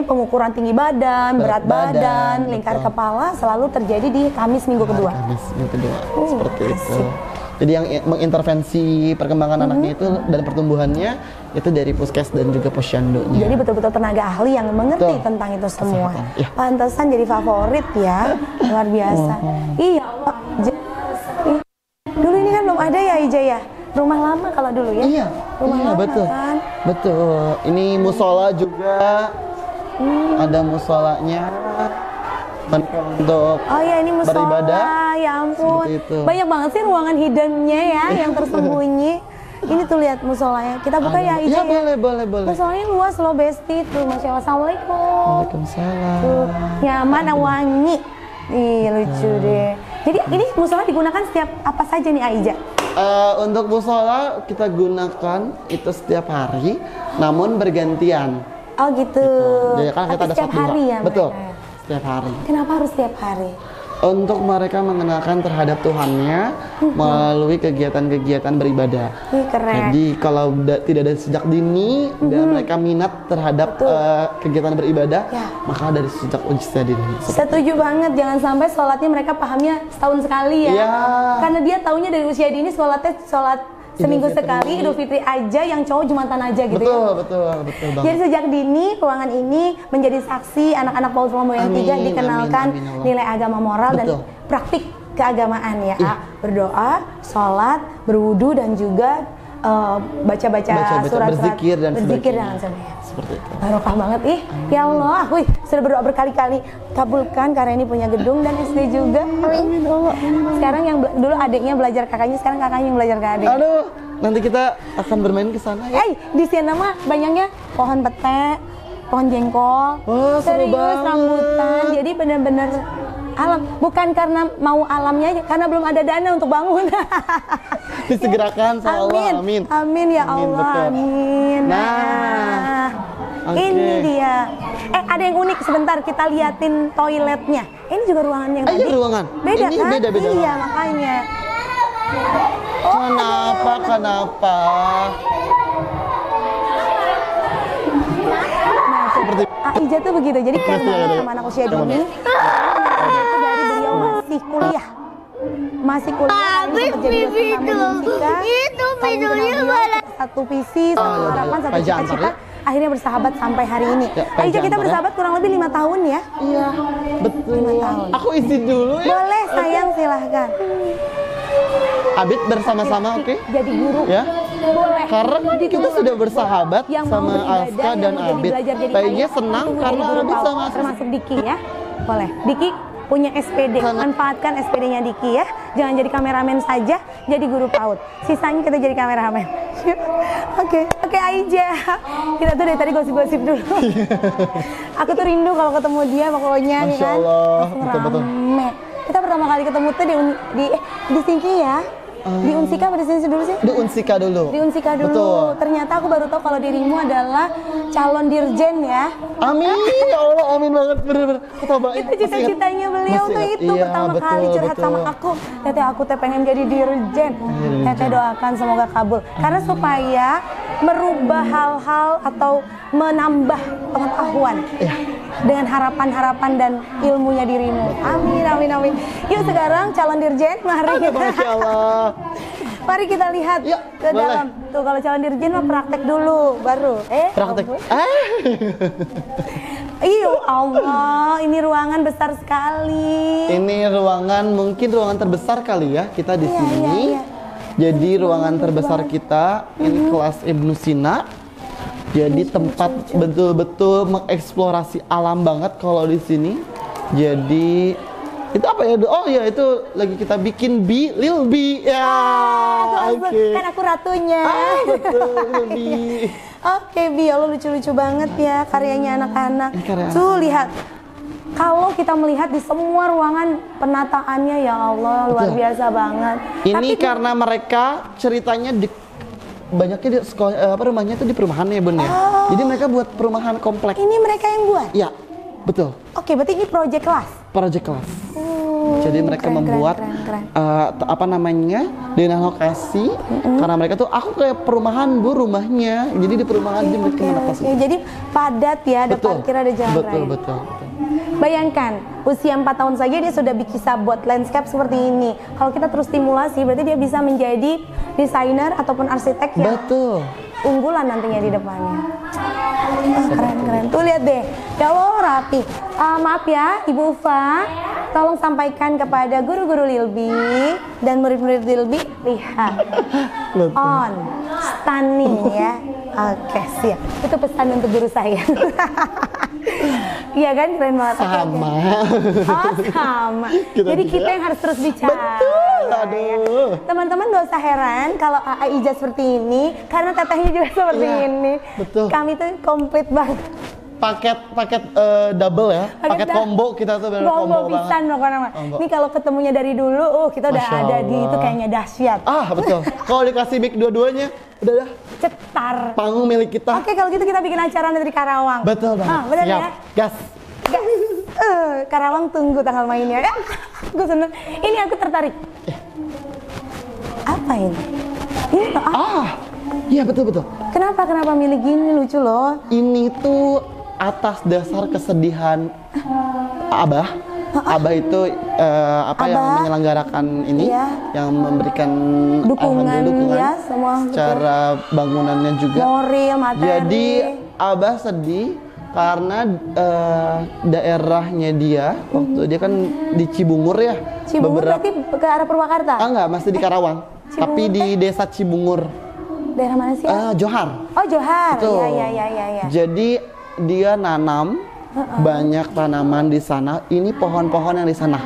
pengukuran tinggi badan, berat badan, lingkar betul. kepala selalu terjadi di Kamis minggu kedua. Kamis minggu kedua. Seperti itu. asik. Jadi yang mengintervensi perkembangan anaknya itu dan pertumbuhannya itu dari Puskes dan juga Posyandonya. Jadi betul-betul tenaga ahli yang mengerti Betul. tentang itu semua. Kesehatan, ya. Pantesan jadi favorit ya, luar biasa. Iya Allah. Ih, dulu ini kan belum ada ya Ija ya? Rumah lama kalau dulu ya? Iya, Rumah iya lama betul. kan? Betul. Ini musola juga. Ada musolanya. Untuk Oh ya ini musola, beribadah. ya ampun. Seperti itu. Banyak banget sih ruangan hiddennya ya yang tersembunyi. Ini tuh lihat musolanya. Kita buka ya Ija ya, boleh. Musolanya luas loh Besti tuh. Masya Allah. Assalamualaikum. Waalaikumsalam. Tuh, nyaman, wangi. Ih lucu deh. Jadi ini musola digunakan setiap apa saja nih Aija? Untuk musola kita gunakan itu setiap hari, namun bergantian. Oh gitu. Jadi kan kita Tapi ada setiap sholat hari duha. ya Betul. mereka? Setiap hari. Kenapa harus setiap hari? Untuk mereka mengenalkan terhadap Tuhannya melalui kegiatan-kegiatan beribadah. Ih keren. Jadi kalau tidak ada sejak dini dan mereka minat terhadap kegiatan beribadah, Ya. maka dari sejak usia dini. Setuju banget, jangan sampai sholatnya mereka pahamnya setahun sekali ya. Iya. Karena dia taunya dari usia dini sholatnya sholat seminggu Fitri. sekali, Idul Fitri aja, yang cowok Jumatan aja gitu ya. Betul banget. Jadi sejak dini ruangan ini menjadi saksi anak-anak Paut Lombok yang Amin, 3 dikenalkan amin, Allah. nilai agama moral dan Betul. praktik keagamaan ya. Iya. Berdoa, sholat, berwudu dan juga baca-baca surat-surat berzikir dan sebagainya. sebagainya. Seperti itu. Barokah banget ya Allah, aku sudah berdoa berkali-kali kabulkan karena ini punya gedung dan SD juga. Amin. Sekarang yang dulu adiknya belajar kakaknya, sekarang kakaknya yang belajar ke adik. Aduh, nanti kita akan bermain ke sana ya. Di sini mah banyaknya pohon pete, pohon jengkol, Oh, seru serius banget. rambutan. Jadi benar-benar alam. Bukan karena mau alamnya, karena belum ada dana untuk bangun. Disegerakan sama Allah. Amin. Amin ya Amin, Allah. betul. Amin. Nah, oke. Ini dia. Ada yang unik sebentar kita liatin toiletnya. Ini juga ruangan yang Iya, tadi. ruangan. Beda Ini kan? beda Iya, ruangan. makanya. Kenapa? Seperti Ija tuh begitu. Jadi kan Iya. sama anak usia dini. Itu dari beliau masih kuliah. Masih kuliah. Kami sempat jadi dosen tamu musika. Kami kenal beliau, satu visi, satu iya, harapan, iya. satu Pak Jan, cita-cita. Akhirnya bersahabat sampai hari ini. Ya, Pak Ija kita Jan, bersahabat kurang lebih 5 tahun ya. Iya, betul. 5 tahun. Aku izin dulu ya. Boleh sayang, silahkan. Abid bersama-sama, oke? Jadi guru. Ya. Boleh. Karena kita sudah bersahabat Yang mau sama beribadah, Aska yang dan mau jadi Abid. belajar jadi Kayaknya ayah, senang tunggu karena jadi guru Abid PAUD, sama termasuk Diki ya. Boleh. Diki punya SPD, manfaatkan SPD-nya Diki ya. Jangan jadi kameramen saja, jadi guru PAUD. Sisanya kita jadi kameramen. Oke, Aija. Kita tuh dari tadi gosip-gosip dulu. Aku tuh rindu kalau ketemu dia pokoknya nih Masya kan. Allah, Langsung betul-betul. rame. Kita pertama kali ketemu tuh di Singki ya. Di Unsika apa di sini dulu sih? Di Unsika dulu. Di Unsika dulu. Betul. Ternyata aku baru tahu kalau dirimu adalah calon dirjen ya. Amin, ya Allah, amin banget, bener-bener. Aku tahu banget. Itu cita-citanya beliau tuh itu Iya, pertama betul, kali curhat betul. sama aku. Teteh aku teh pengen jadi dirjen. Teteh doakan semoga kabul. Karena supaya merubah hal-hal atau menambah pengetahuan. Iya. Dengan harapan-harapan dan ilmunya dirimu. Amin, amin, amin. Yuk sekarang calon dirjen, mari kita. Masya Allah. Mari kita lihat Yuk, ke boleh. dalam. Tuh kalau calon dirjen mah praktek dulu, baru. Praktek. ampun. Iya Allah, ini ruangan besar sekali. Ini ruangan, mungkin ruangan terbesar kali ya kita di Iya, sini. iya, iya. Jadi ruangan terbesar kita ini kelas Ibnu Sina. Jadi tempat betul-betul mengeksplorasi alam banget kalau di sini. Jadi itu apa ya? Oh ya itu lagi kita bikin Lil B ya. Langsung, Oke. kan aku ratunya. Betul Lil B. Oke, Bi, Allah lucu-lucu banget ya karyanya anak-anak. Ini karya Tuh lihat. Kalau kita melihat di semua ruangan penataannya ya Allah luar Betul. biasa banget. Ini Tapi karena mereka ceritanya banyaknya di sekolah, rumahnya itu di perumahan ya Bun ya. Jadi mereka buat perumahan komplek. ini mereka yang buat. Ya, betul. Oke, berarti ini project kelas. Project kelas. Jadi mereka keren, membuat keren, keren. keren. Apa namanya, dengan lokasi, karena mereka tuh aku kayak perumahan bu rumahnya, jadi di perumahan dia mereka menatasi. Jadi padat ya, ada parkir, ada jalan raya. Betul. Bayangkan, usia 4 tahun saja dia sudah bisa buat landscape seperti ini. Kalau kita terus stimulasi, berarti dia bisa menjadi desainer ataupun arsitek yang unggulan nantinya di depannya. Keren. Tuh lihat deh, ya Allah rapi. Maaf ya, Ibu Ufa, tolong sampaikan kepada guru-guru Lilby dan murid-murid Lilby, lihat, on, stunning ya. Oke, siap. Itu pesan untuk guru saya. Iya kan, keren banget. Sama. Sama. Jadi kita yang harus terus bicara. Betul, aduh. Teman-teman gak usah heran kalau AA Ija seperti ini, karena tetehnya juga seperti ini. Betul. Kami tuh komplit banget. Paket double ya, paket combo kita tuh benar combo pisan banget. Ini kalau ketemunya dari dulu, kita udah Masya ada di Allah. itu kayaknya dahsyat. Betul. Kalau dikasih mic dua-duanya, udah cetar. Panggung milik kita. Oke, kalau gitu kita bikin acara dari Karawang. Betul banget. Benar Siap. ya? Gas. Karawang tunggu tanggal mainnya. Gue seneng. Ini aku tertarik. Apa ini? Ini Iya betul. Kenapa milih gini, lucu loh. Ini tuh atas dasar kesedihan Abah. Abah itu yang menyelenggarakan ini, yang memberikan dukungan ya, semua secara bangunannya juga, moral, materi. Jadi Abah sedih karena daerahnya dia waktu dia kan di Cibungur ya. Cibungur berarti ke arah Purwakarta? Enggak, masih di Karawang. Tapi di desa Cibungur. Daerah mana sih? Johar. Oh, Johar. Betul. Iya. Jadi dia nanam banyak tanaman di sana. Ini pohon-pohon yang di sana.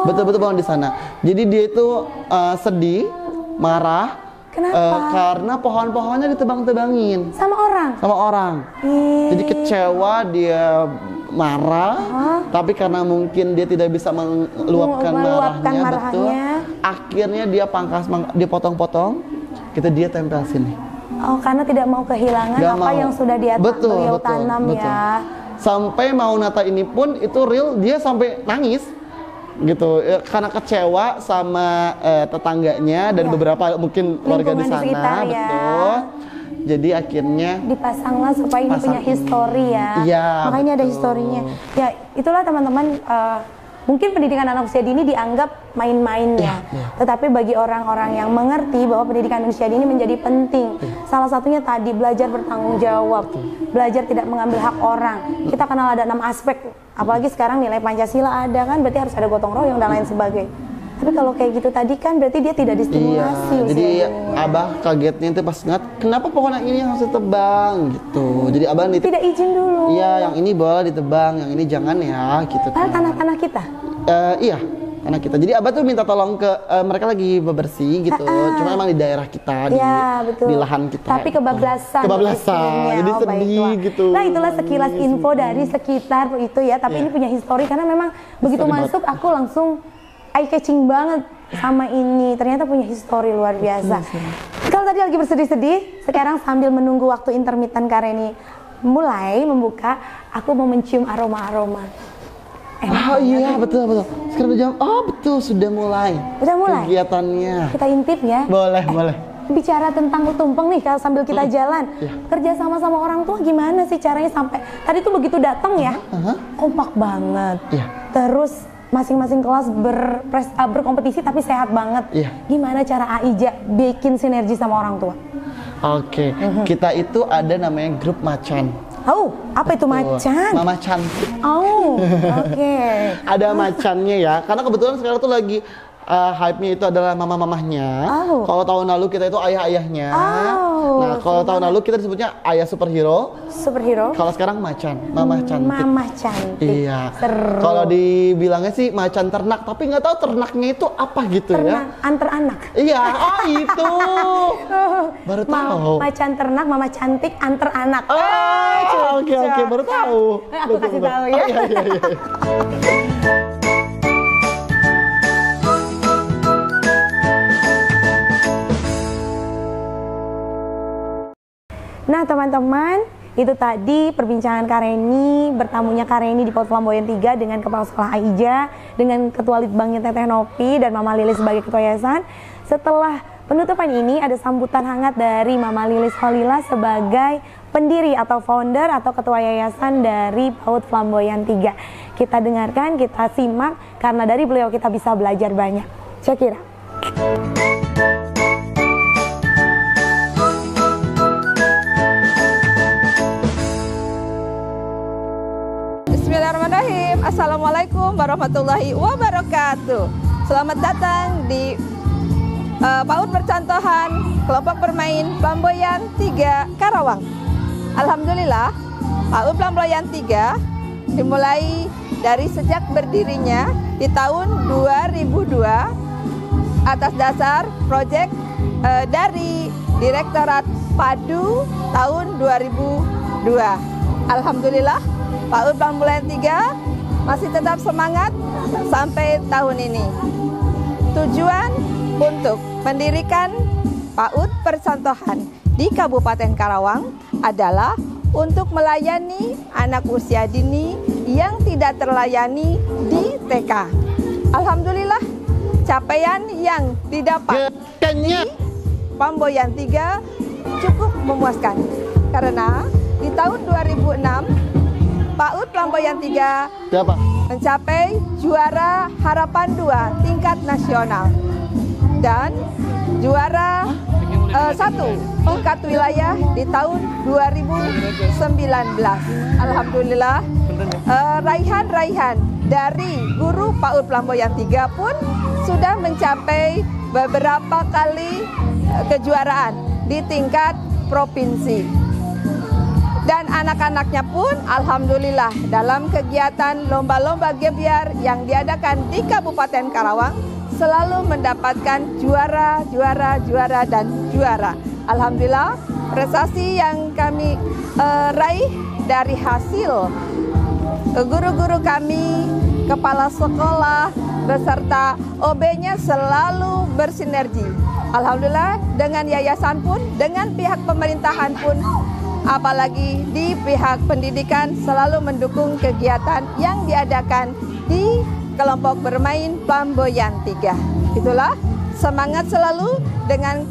Betul-betul pohon di sana. Jadi dia itu sedih, marah. Kenapa? Karena pohon-pohonnya ditebang-tebangin. Sama orang? Jadi kecewa, dia marah. Tapi karena mungkin dia tidak bisa meluapkan marahnya. Betul. Akhirnya dia dia potong-potong. Dia tempel sini. Oh, karena tidak mau kehilangan yang sudah dia tanam ya. Sampai mau nata ini pun itu real, dia sampai nangis gitu karena kecewa sama tetangganya dan beberapa mungkin warga di sana, sekitar, betul. Jadi akhirnya dipasanglah supaya ini punya histori ya. Iya, makanya ada historinya. Ya, itulah teman-teman. Mungkin pendidikan anak usia dini dianggap main-main ya. Tetapi bagi orang-orang yang mengerti bahwa pendidikan usia dini menjadi penting. Salah satunya tadi belajar bertanggung jawab, belajar tidak mengambil hak orang. Kita kenal ada 6 aspek. Apalagi sekarang nilai Pancasila ada kan, berarti harus ada gotong royong dan lain sebagainya. Tapi kalau kayak gitu tadi kan berarti dia tidak distimulasi. Jadi Abah kagetnya itu pas ngeliat kenapa pohon yang ini harus ditebang gitu. Jadi Abah tidak izin dulu. Iya, yang ini boleh ditebang, yang ini jangan ya gitu. Tanah-tanah kita. Iya, tanah kita. Jadi Abah tuh minta tolong ke mereka lagi bebersih gitu. Cuma emang di daerah kita, di lahan kita. Tapi kebablasan. Jadi sedih gitu. Nah, itulah sekilas info dari sekitar itu ya. Tapi ini punya histori karena memang begitu masuk aku langsung eye catching banget sama ini. Ternyata punya histori luar biasa. Kalau tadi lagi bersedih-sedih, sekarang sambil menunggu waktu intermittent Kareni mulai membuka, aku mau mencium aroma-aroma. Iya, betul. Sekarang udah jam. Betul, sudah mulai. Kegiatannya. Kita intip ya. Boleh. Bicara tentang tumpeng nih, kalau sambil kita jalan, kerja sama orang tua gimana sih caranya sampai tadi tuh begitu datang ya, kompak banget. Terus masing-masing kelas berkompetisi tapi sehat banget. Gimana cara Aija bikin sinergi sama orang tua? Oke, kita itu ada namanya grup macan. Apa itu macan? Mama cantik. Oke. Ada macannya ya, karena kebetulan sekarang tuh lagi hype-nya itu adalah mama-mamahnya. Kalau tahun lalu kita itu ayah-ayahnya. Nah, kalau tahun lalu kita disebutnya ayah superhero. Kalau sekarang macan, mama cantik. Mama cantik. Iya. Seru. Kalau dibilangnya sih macan ternak, tapi nggak tahu ternaknya itu apa gitu ya. Antar anak. Iya, itu. Baru tahu. Macan ternak, mama cantik, antar anak. Oke, baru tahu. Aku kasih tahu ya. Iya. Nah teman-teman, Itu tadi perbincangan Kak Reni, bertamunya Kak Reni di PAUD Flamboyan 3 dengan Kepala Sekolah Aija, dengan Ketua Litbangnya Teteh Nopi dan Mama Lilis sebagai Ketua Yayasan. Setelah penutupan ini ada sambutan hangat dari Mama Lilis Holila sebagai pendiri atau founder atau Ketua Yayasan dari PAUD Flamboyan 3. Kita dengarkan, kita simak, karena dari beliau kita bisa belajar banyak. Syakira. Bismillahirrahmanirrahim. Assalamualaikum warahmatullahi wabarakatuh. Selamat datang di PAUD Percontohan Kelompok Bermain Flamboyan 3 Karawang. Alhamdulillah, PAUD Flamboyan 3 dimulai dari sejak berdirinya di tahun 2002 atas dasar proyek dari Direktorat Padu tahun 2002. Alhamdulillah, PAUD Flamboyan 3 masih tetap semangat sampai tahun ini. Tujuan untuk mendirikan PAUD Percontohan di Kabupaten Karawang adalah untuk melayani anak usia dini yang tidak terlayani di TK. Alhamdulillah, capaian yang didapat di Flamboyan 3 cukup memuaskan karena di tahun 2006 PAUD Flamboyan 3 mencapai juara Harapan 2 tingkat nasional dan juara 1 tingkat wilayah di tahun 2019. Alhamdulillah, raihan-raihan dari guru PAUD Flamboyan 3 pun sudah mencapai beberapa kali kejuaraan di tingkat provinsi. Dan anak-anaknya pun alhamdulillah dalam kegiatan lomba-lomba gebyar yang diadakan di Kabupaten Karawang selalu mendapatkan juara, dan juara. Alhamdulillah, prestasi yang kami raih dari hasil guru-guru kami, kepala sekolah, beserta OB-nya selalu bersinergi. Alhamdulillah, dengan yayasan pun, dengan pihak pemerintahan pun, apalagi di pihak pendidikan selalu mendukung kegiatan yang diadakan di kelompok bermain Flamboyan 3. Itulah semangat selalu dengan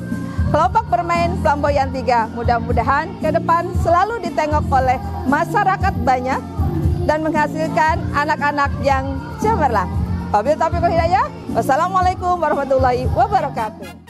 kelompok bermain Flamboyan 3. Mudah-mudahan ke depan selalu ditengok oleh masyarakat banyak dan menghasilkan anak-anak yang cemerlang. Wabillahi taufiq wal hidayah. Wassalamualaikum warahmatullahi wabarakatuh.